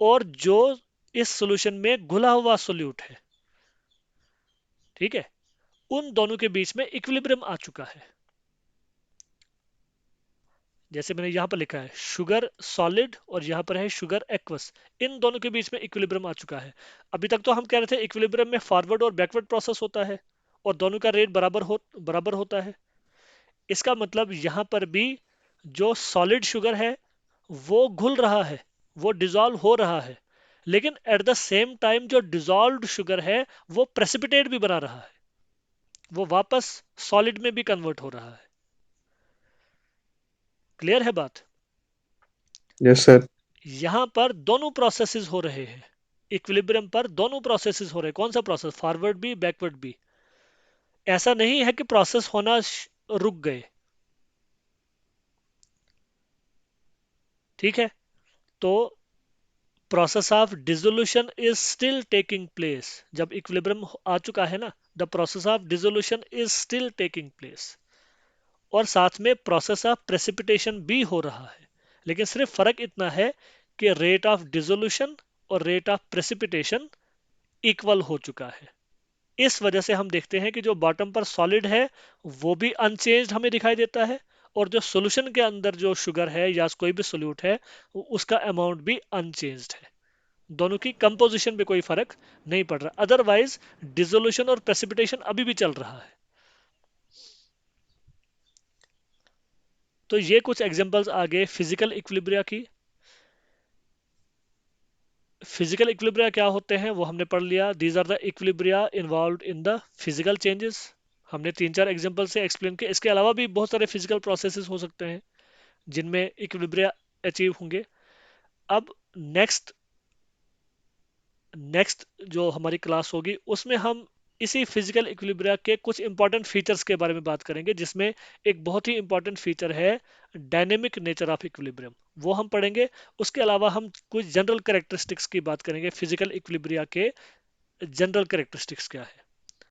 और जो इस सॉल्यूशन में घुला हुआ सोल्यूट है, ठीक है, उन दोनों के बीच में इक्विलिब्रियम आ चुका है। जैसे मैंने यहां पर लिखा है शुगर सॉलिड और यहां पर है शुगर एक्वस, इन दोनों के बीच में इक्विलिब्रियम आ चुका है। अभी तक तो हम कह रहे थे इक्विलिब्रियम में फॉरवर्ड और बैकवर्ड प्रोसेस होता है और दोनों का रेट बराबर होता है। इसका मतलब यहां पर भी जो सॉलिड शुगर है वो घुल रहा है, वो डिजॉल्व हो रहा है, लेकिन एट द सेम टाइम जो डिजॉल्व्ड शुगर है वो प्रेसिपिटेट भी बना रहा है, वो वापस सॉलिड में भी कन्वर्ट हो रहा है। क्लियर है बात? Yes, sir. यहां पर दोनों प्रोसेसेस हो रहे हैं, इक्विलिब्रियम पर दोनों प्रोसेसेस हो रहे हैं। कौन सा प्रोसेस? फॉरवर्ड भी बैकवर्ड भी। ऐसा नहीं है कि प्रोसेस होना रुक गए, ठीक है। तो process of dissolution is still taking place. जब इक्विलिब्रियम आ चुका है ना, the process of dissolution is still taking place, और साथ में प्रोसेस ऑफ प्रेसिपिटेशन भी हो रहा है। लेकिन सिर्फ फर्क इतना है कि रेट ऑफ डिसोल्यूशन और रेट ऑफ प्रेसिपिटेशन इक्वल हो चुका है। इस वजह से हम देखते हैं कि जो बॉटम पर सॉलिड है वो भी अनचेंज्ड हमें दिखाई देता है, और जो सॉल्यूशन के अंदर जो शुगर है या कोई भी सोल्यूट है उसका अमाउंट भी अनचेंज्ड है। दोनों की कंपोजिशन में कोई फर्क नहीं पड़ रहा। अदरवाइज डिसोल्यूशन और प्रेसिपिटेशन अभी भी चल रहा है। तो ये कुछ एग्जांपल्स आ गए फिजिकल इक्विलिब्रिया की। फिजिकल इक्विलिब्रिया क्या होते हैं वो हमने पढ़ लिया। These are the equilibria involved in the physical changes. हमने 3-4 एग्जांपल से एक्सप्लेन किया। इसके अलावा भी बहुत सारे फिजिकल प्रोसेसेस हो सकते हैं जिनमें इक्विलिब्रिया अचीव होंगे। अब नेक्स्ट नेक्स्ट जो हमारी क्लास होगी उसमें हम इसी फिजिकल इक्विलिब्रिया के कुछ इंपॉर्टेंट फीचर्स के बारे में बात करेंगे, जिसमें एक बहुत ही इंपॉर्टेंट फीचर है डायनेमिक नेचर ऑफ इक्विलिब्रियम, वो हम पढ़ेंगे। उसके अलावा हम कुछ जनरल कैरेक्टरिस्टिक्स की बात करेंगे, फिजिकल इक्विलिब्रिया के जनरल कैरेक्टरिस्टिक्स क्या है।